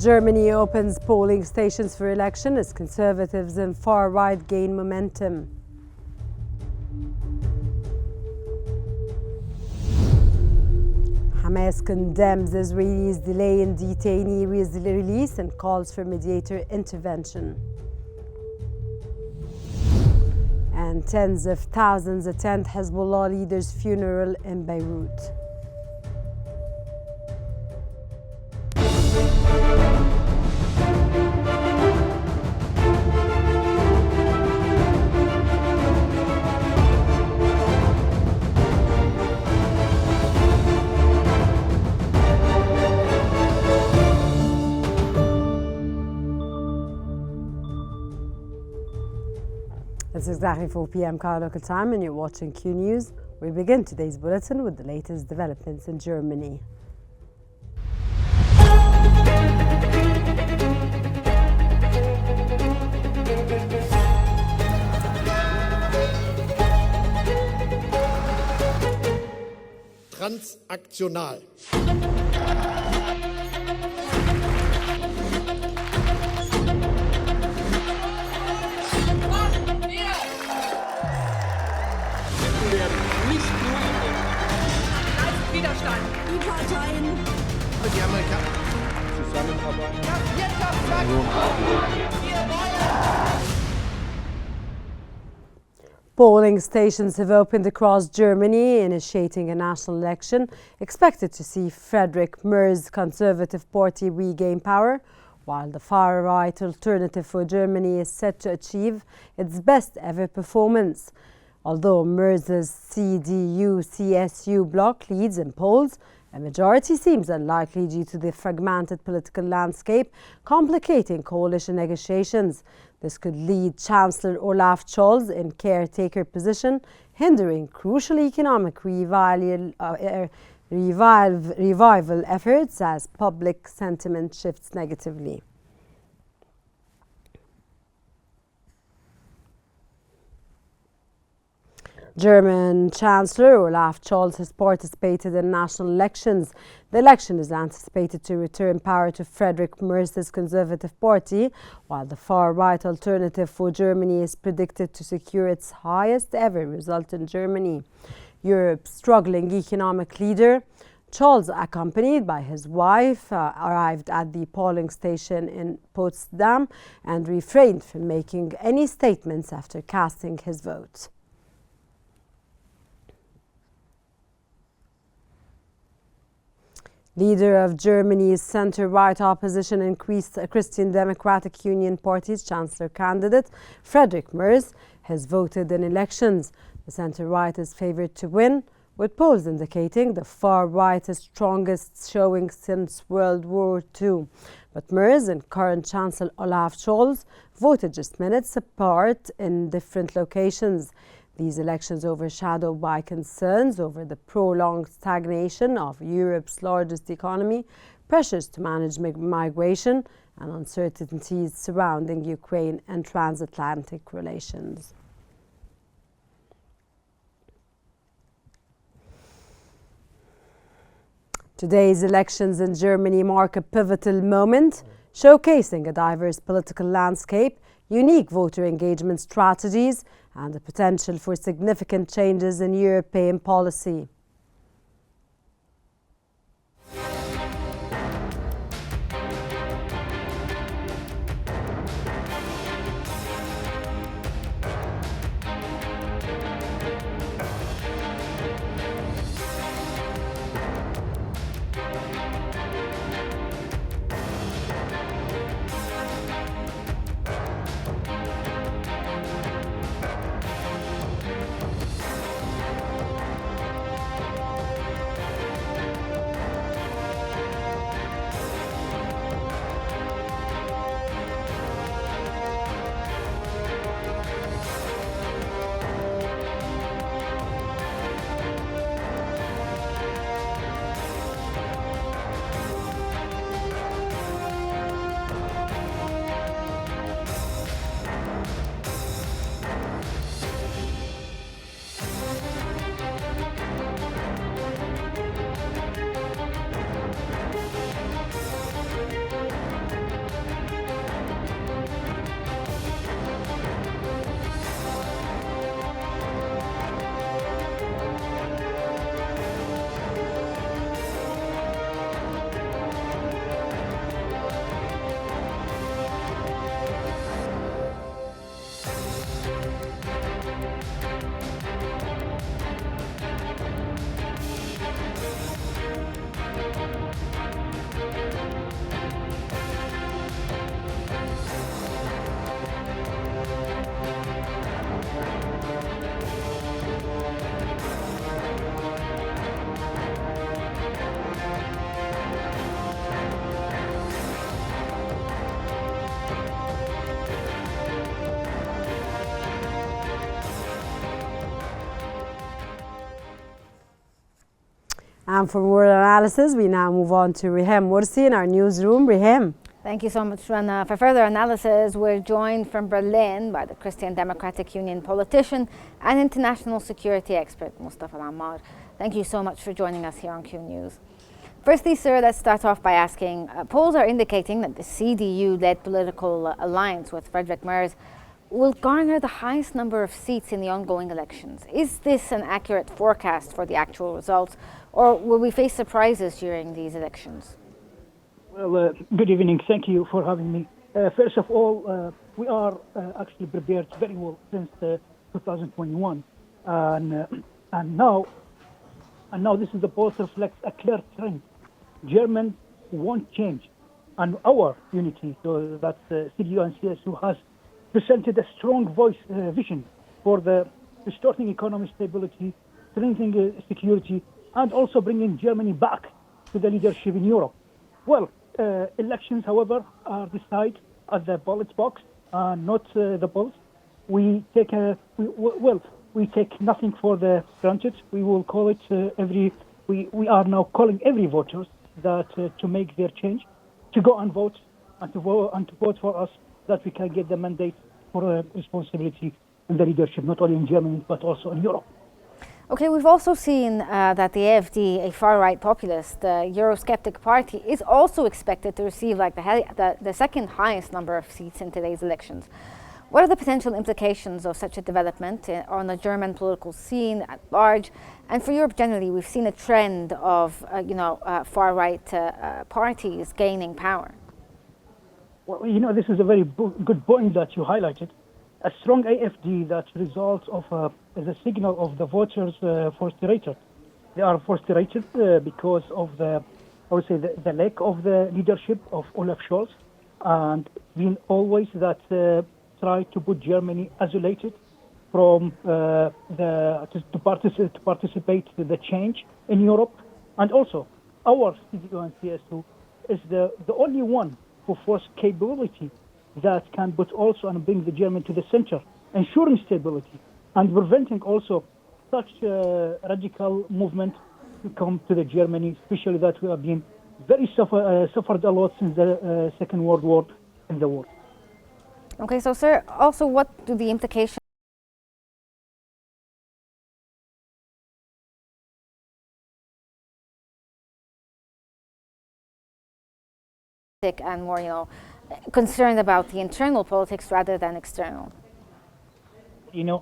Germany opens polling stations for election as conservatives and far-right gain momentum. Hamas condemns Israelis' delay in detainee release and calls for mediator intervention. And tens of thousands attend Hezbollah leader's funeral in Beirut. It's exactly 4 p.m. Car local time and you're watching Qnews. We begin today's bulletin with the latest developments in Germany. Transaktional. Widerstand. Die Parteien Und die Amerikaner zusammenarbeiten. Polling stations have opened across Germany, initiating a national election expected to see Friedrich Merz's Conservative Party regain power, while the far-right Alternative for Germany is set to achieve its best ever performance. Although Merz's CDU-CSU bloc leads in polls, a majority seems unlikely due to the fragmented political landscape complicating coalition negotiations. This could lead Chancellor Olaf Scholz in caretaker position, hindering crucial economic revival efforts as public sentiment shifts negatively. German Chancellor Olaf Scholz has participated in national elections. The election is anticipated to return power to Friedrich Merz's Conservative Party, while the far-right Alternative for Germany is predicted to secure its highest ever result in Germany. Europe's struggling economic leader, Scholz, accompanied by his wife, arrived at the polling station in Potsdam and refrained from making any statements after casting his vote. Leader of Germany's centre-right opposition and Christian Democratic Union Party's Chancellor candidate, Friedrich Merz, has voted in elections. The centre-right is favoured to win, with polls indicating the far-right is strongest showing since World War II. But Merz and current Chancellor Olaf Scholz voted just minutes apart in different locations. These elections overshadowed by concerns over the prolonged stagnation of Europe's largest economy, pressures to manage migration, and uncertainties surrounding Ukraine and transatlantic relations. Today's elections in Germany mark a pivotal moment, showcasing a diverse political landscape, unique voter engagement strategies, and the potential for significant changes in European policy. And for more analysis, we now move on to Rehem Mursi in our newsroom. Rehem. Thank you so much, Rana. For further analysis, we're joined from Berlin by the Christian Democratic Union politician and international security expert, Mustafa Ammar. Thank you so much for joining us here on Q News. Firstly, sir, let's start off by asking, polls are indicating that the CDU-led political alliance with Friedrich Merz will garner the highest number of seats in the ongoing elections. Is this an accurate forecast for the actual results, or will we face surprises during these elections? Well, good evening. Thank you for having me. First of all, we are actually prepared very well since 2021, and now this is the poll reflects a clear trend. Germans won't change, and our unity, so that's CDU and CSU, has presented a strong vision for the restoring economic stability, strengthening security, and also bringing Germany back to the leadership in Europe. Well, elections, however, are decided at the ballot box, not the polls. We take nothing for the granted. We will call it we are now calling every voter that to make their change, to go and vote, and to vote for us, that we can get the mandate for responsibility in the leadership, not only in Germany but also in Europe. Okay, we've also seen that the AfD, a far-right populist, Eurosceptic party, is also expected to receive the second highest number of seats in today's elections. What are the potential implications of such a development on the German political scene at large? And for Europe generally, we've seen a trend of far-right parties gaining power. Well, this is a very good point that you highlighted. A strong AfD that results of the signal of the voters frustrated. They are frustrated because of the lack of the leadership of Olaf Scholz, and being always that try to put Germany isolated from to participate in the change in Europe. And also, our CDU and CSU is the only one who force capability that can put also and bring the German to the center, ensuring stability and preventing also such radical movement to come to the Germany, especially that we have been very suffered a lot since the Second World War in the world. Okay, so sir, also what do the implications and more, concerned about the internal politics rather than external? When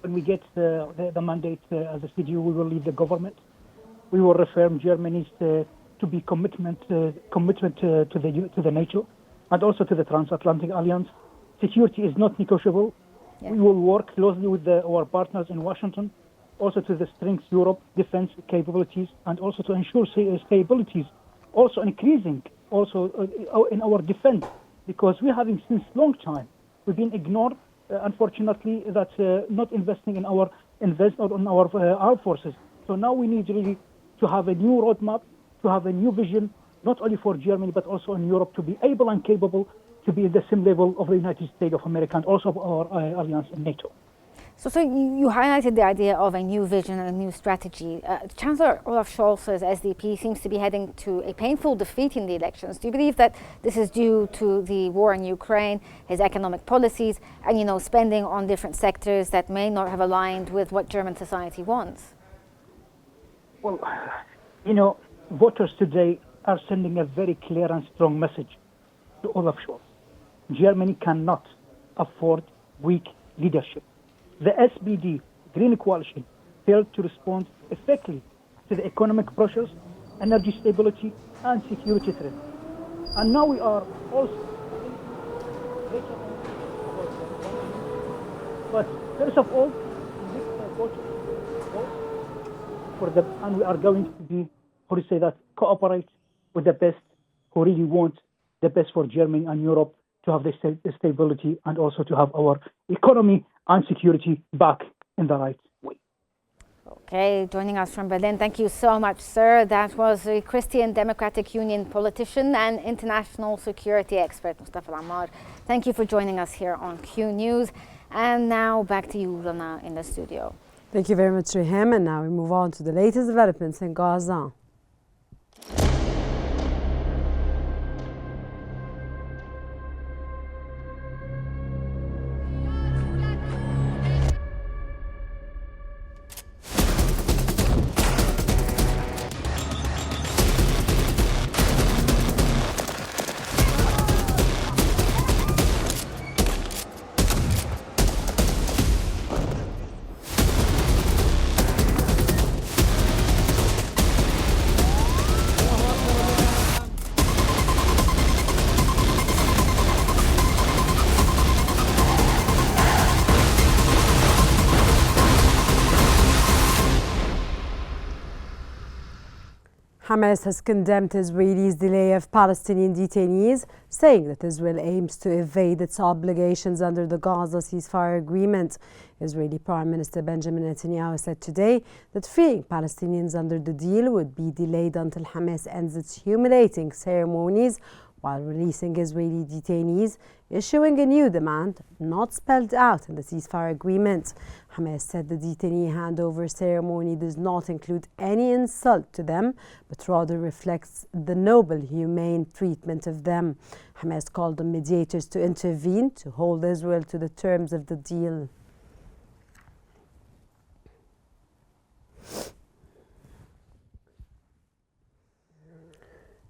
we get the mandate as a CDU, we will lead the government. We will reform Germany's to be commitment to the NATO and also to the transatlantic alliance. Security is not negotiable. Yeah. We will work closely with our partners in Washington, also to strengthen Europe defense capabilities, and also to ensure stabilities, also increasing also in our defense, because we having since long time we've been ignored, unfortunately, that not investing in our armed forces. So now we need really to have a new roadmap, to have a new vision, not only for Germany but also in Europe, to be able and capable to be at the same level of the United States of America and also of our alliance in NATO. So you highlighted the idea of a new vision and a new strategy. Chancellor Olaf Scholz's SDP seems to be heading to a painful defeat in the elections. Do you believe that this is due to the war in Ukraine, his economic policies, and spending on different sectors that may not have aligned with what German society wants? Well, voters today are sending a very clear and strong message to Olaf Scholz. Germany cannot afford weak leadership. The SPD, Green Coalition, failed to respond effectively to the economic pressures, energy stability, and security threats. And now we are also but first of all, for them, and we are going to be, cooperate with the best who really want the best for Germany and Europe to have the stability and also to have our economy and security back in the right way. Okay, joining us from Berlin. Thank you so much, sir. That was the Christian Democratic Union politician and international security expert, Mustafa Ammar. Thank you for joining us here on Q News. And now back to you, Rana, in the studio. Thank you very much, Rahim. And now we move on to the latest developments in Gaza. Hamas has condemned Israel's delay of Palestinian detainees, saying that Israel aims to evade its obligations under the Gaza ceasefire agreement. Israeli Prime Minister Benjamin Netanyahu said today that freeing Palestinians under the deal would be delayed until Hamas ends its humiliating ceremonies while releasing Israeli detainees, issuing a new demand not spelled out in the ceasefire agreement. Hamas said the detainee handover ceremony does not include any insult to them, but rather reflects the noble, humane treatment of them. Hamas called on mediators to intervene to hold Israel to the terms of the deal.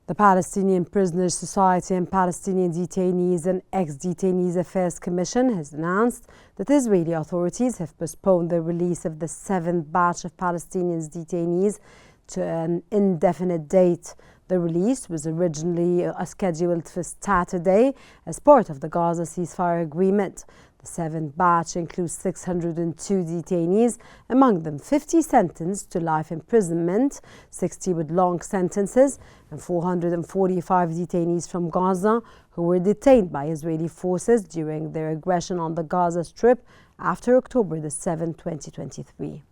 The Palestinian Prisoners Society and Palestinian Detainees and Ex-Detainees Affairs Commission has announced that Israeli authorities have postponed the release of the 7th batch of Palestinian detainees to an indefinite date. The release was originally scheduled for Saturday as part of the Gaza ceasefire agreement. The 7th batch includes 602 detainees, among them 50 sentenced to life imprisonment, 60 with long sentences, and 445 detainees from Gaza who were detained by Israeli forces during their aggression on the Gaza Strip after October the 7th, 2023.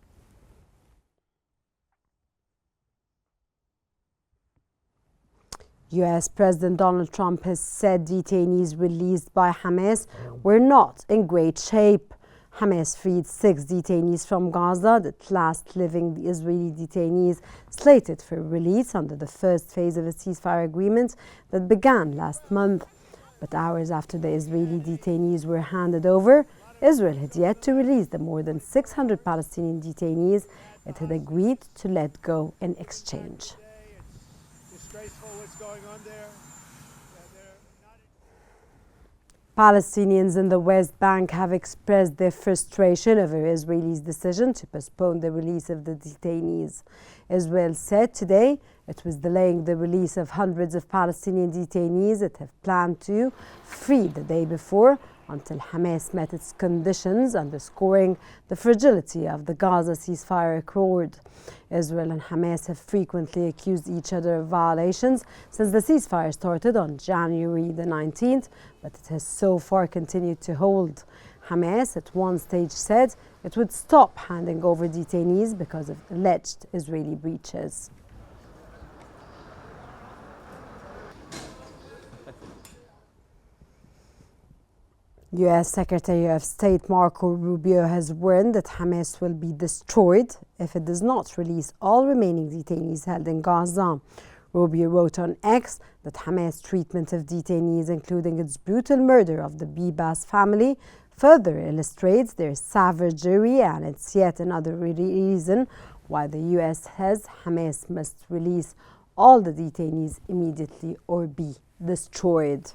U.S. President Donald Trump has said detainees released by Hamas were not in great shape. Hamas freed 6 detainees from Gaza, the last living Israeli detainees slated for release under the first phase of a ceasefire agreement that began last month. But hours after the Israeli detainees were handed over, Israel had yet to release the more than 600 Palestinian detainees it had agreed to let go in exchange. Palestinians in the West Bank have expressed their frustration over Israel's decision to postpone the release of the detainees. Israel said today it was delaying the release of hundreds of Palestinian detainees it had planned to free the day before until Hamas met its conditions, underscoring the fragility of the Gaza ceasefire accord. Israel and Hamas have frequently accused each other of violations since the ceasefire started on January the 19th, but it has so far continued to hold. Hamas at one stage said it would stop handing over detainees because of alleged Israeli breaches. U.S. Secretary of State Marco Rubio has warned that Hamas will be destroyed if it does not release all remaining detainees held in Gaza. Rubio wrote on X that Hamas' treatment of detainees, including its brutal murder of the Bibas family, further illustrates their savagery, and it's yet another reason why the U.S. says Hamas must release all the detainees immediately or be destroyed.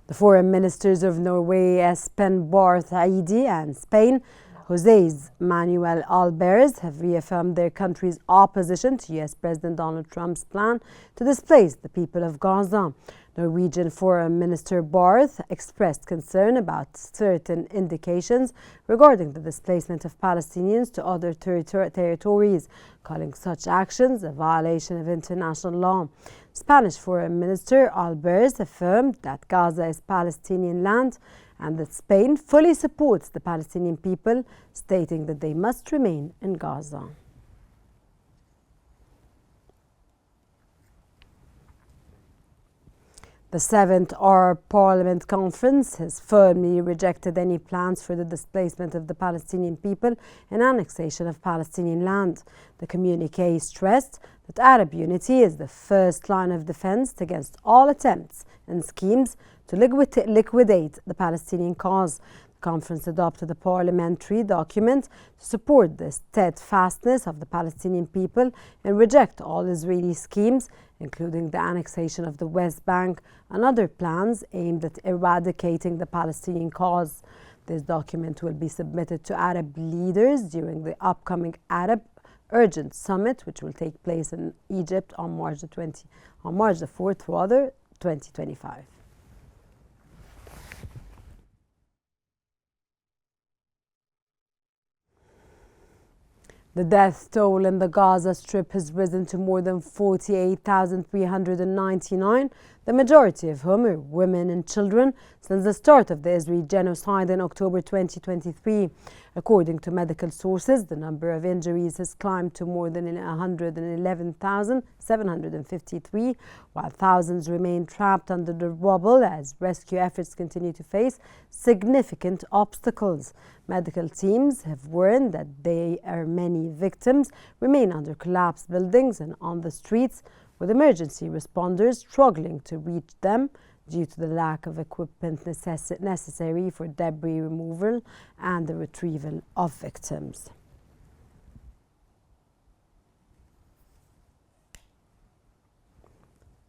The foreign ministers of Norway, Espen Barth Eide, and Spain, José Manuel Albares, have reaffirmed their country's opposition to U.S. President Donald Trump's plan to displace the people of Gaza. Norwegian Foreign Minister Barth expressed concern about certain indications regarding the displacement of Palestinians to other territories, calling such actions a violation of international law. Spanish Foreign Minister Albares affirmed that Gaza is Palestinian land and that Spain fully supports the Palestinian people, stating that they must remain in Gaza. The 7th Arab Parliament Conference has firmly rejected any plans for the displacement of the Palestinian people and annexation of Palestinian land. The communiqué stressed that Arab unity is the first line of defense against all attempts and schemes to liquidate the Palestinian cause. The conference adopted a parliamentary document to support the steadfastness of the Palestinian people and reject all Israeli schemes, including the annexation of the West Bank and other plans aimed at eradicating the Palestinian cause. This document will be submitted to Arab leaders during the upcoming Arab Urgent Summit, which will take place in Egypt on March the 4th, 2025. The death toll in the Gaza Strip has risen to more than 48,399, the majority of whom are women and children, since the start of the Israeli genocide in October 2023. According to medical sources, the number of injuries has climbed to more than 111,753, while thousands remain trapped under the rubble as rescue efforts continue to face significant obstacles. Medical teams have warned that many victims remain under collapsed buildings and on the streets, with emergency responders struggling to reach them due to the lack of equipment necessary for debris removal and the retrieval of victims.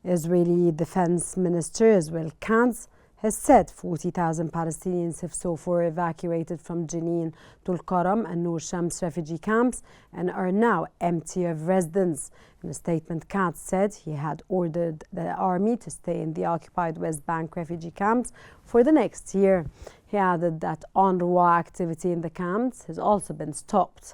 Israeli Defense Minister Israel Katz has said 40,000 Palestinians have so far evacuated from Jenin, Tulkarm and Nur Shams refugee camps and are now empty of residents. In a statement, Katz said he had ordered the army to stay in the occupied West Bank refugee camps for the next year. He added that UNRWA activity in the camps has also been stopped.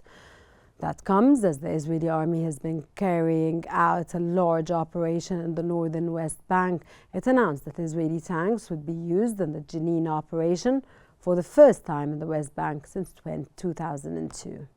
That comes as the Israeli army has been carrying out a large operation in the northern West Bank. It announced that Israeli tanks would be used in the Jenin operation for the first time in the West Bank since 2002.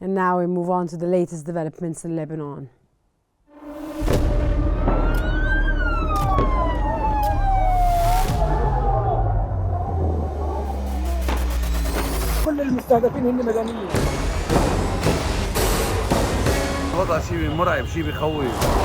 And now we move on to the latest developments in Lebanon. كل المستهدفين هن مدنيين. وضع شيء مرعب، شيء بخوف.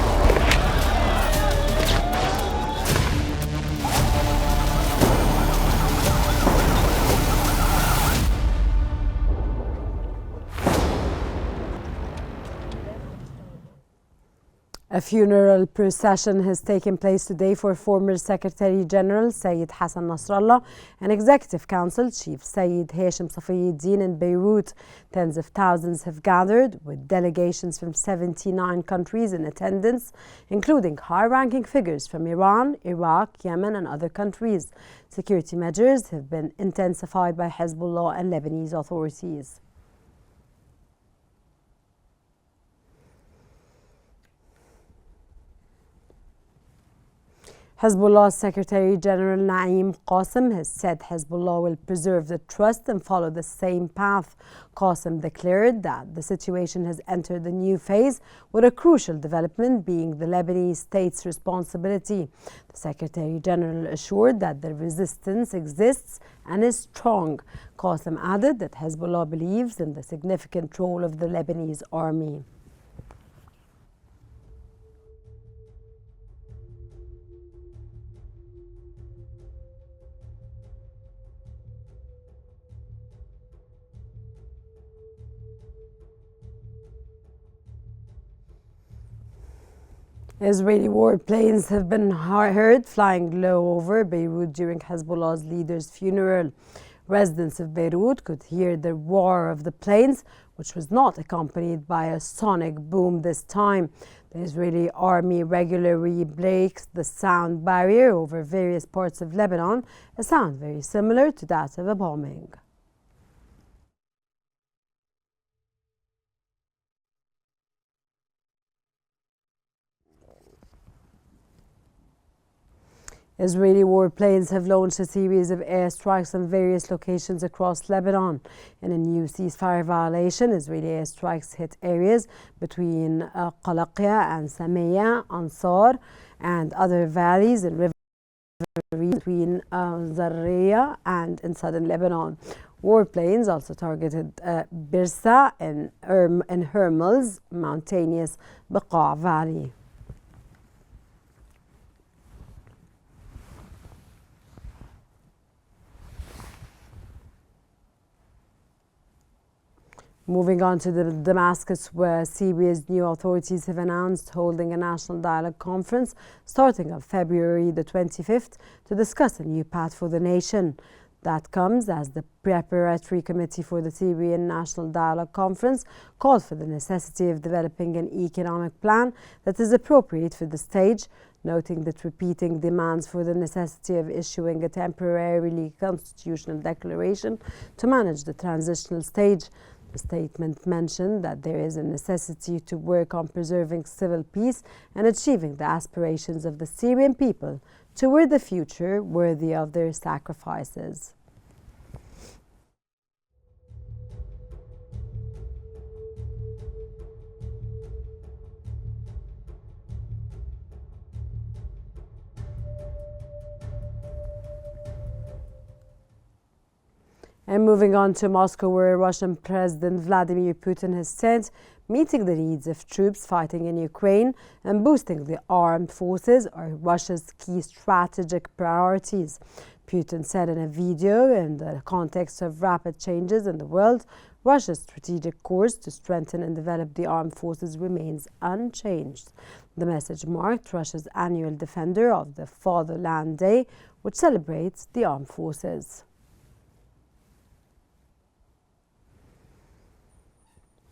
A funeral procession has taken place today for former Secretary General Sayyid Hassan Nasrallah and Executive Council Chief Sayyid Hashim Safiyuddin in Beirut. Tens of thousands have gathered, with delegations from 79 countries in attendance, including high-ranking figures from Iran, Iraq, Yemen and other countries. Security measures have been intensified by Hezbollah and Lebanese authorities. Hezbollah's Secretary General Naim Qassem has said Hezbollah will preserve the trust and follow the same path. Qassem declared that the situation has entered a new phase, with a crucial development being the Lebanese state's responsibility. The Secretary General assured that the resistance exists and is strong. Qassem added that Hezbollah believes in the significant role of the Lebanese army. Israeli warplanes have been heard flying low over Beirut during Hezbollah's leader's funeral. Residents of Beirut could hear the roar of the planes, which was not accompanied by a sonic boom this time. The Israeli army regularly breaks the sound barrier over various parts of Lebanon, a sound very similar to that of a bombing. Israeli warplanes have launched a series of airstrikes on various locations across Lebanon. In a new ceasefire violation, Israeli airstrikes hit areas between Qalaqia and Samaya, Ansar, and other valleys and rivers between Zarriya and in southern Lebanon. Warplanes also targeted Birsa and Hermel's mountainous Baqa Valley. Moving on to Damascus, where Syria's new authorities have announced holding a national dialogue conference starting on February the 25th to discuss a new path for the nation. That comes as the preparatory committee for the Syrian National Dialogue Conference called for the necessity of developing an economic plan that is appropriate for the stage, noting that repeating demands for the necessity of issuing a temporarily constitutional declaration to manage the transitional stage. The statement mentioned that there is a necessity to work on preserving civil peace and achieving the aspirations of the Syrian people toward the future worthy of their sacrifices. And moving on to Moscow, where Russian President Vladimir Putin has said meeting the needs of troops fighting in Ukraine and boosting the armed forces are Russia's key strategic priorities. Putin said in a video, in the context of rapid changes in the world, Russia's strategic course to strengthen and develop the armed forces remains unchanged. The message marked Russia's annual Defender of the Fatherland Day, which celebrates the armed forces.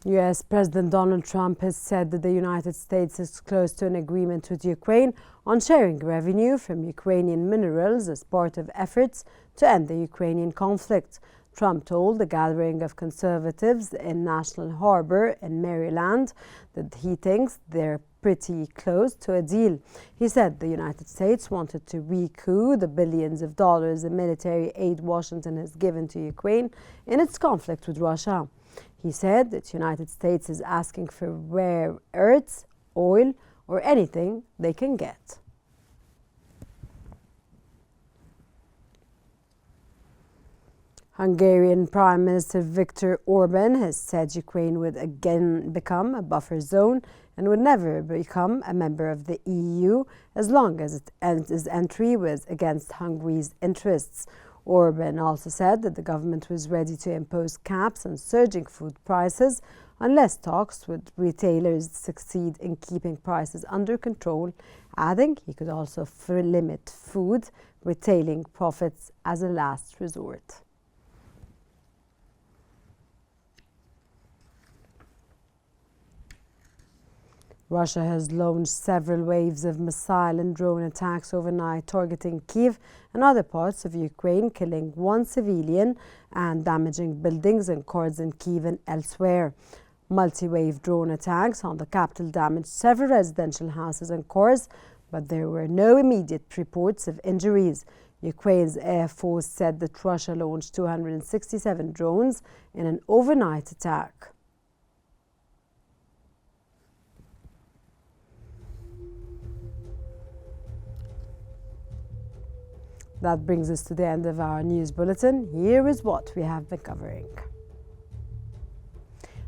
U.S. President Donald Trump has said that the United States is close to an agreement with Ukraine on sharing revenue from Ukrainian minerals as part of efforts to end the Ukrainian conflict. Trump told a gathering of conservatives in National Harbor in Maryland that he thinks they're pretty close to a deal. He said the United States wanted to recoup the billions of dollars in military aid Washington has given to Ukraine in its conflict with Russia. He said that the United States is asking for rare earths, oil, or anything they can get. Hungarian Prime Minister Viktor Orban has said Ukraine would again become a buffer zone and would never become a member of the EU as long as its entry was against Hungary's interests. Orban also said that the government was ready to impose caps on surging food prices unless talks with retailers succeed in keeping prices under control, adding he could also limit food retailing profits as a last resort. Russia has launched several waves of missile and drone attacks overnight targeting Kyiv and other parts of Ukraine, killing one civilian and damaging buildings and cars in Kyiv and elsewhere. Multi-wave drone attacks on the capital damaged several residential houses and cars, but there were no immediate reports of injuries. Ukraine's Air Force said that Russia launched 267 drones in an overnight attack. That brings us to the end of our news bulletin. Here is what we have been covering.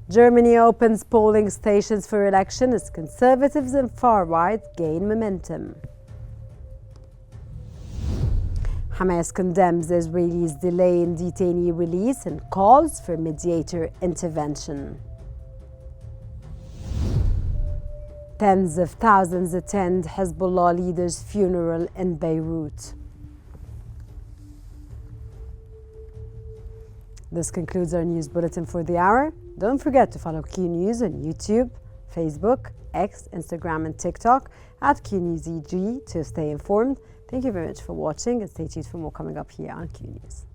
Germany opens polling stations for election as conservatives and far-right gain momentum. Hamas condemns Israelis' delay in detainee release and calls for mediator intervention. Tens of thousands attend Hezbollah leader's funeral in Beirut. This concludes our news bulletin for the hour. Don't forget to follow Qnews on YouTube, Facebook, X, Instagram, and TikTok at QNewsEG to stay informed. Thank you very much for watching and stay tuned for more coming up here on Qnews.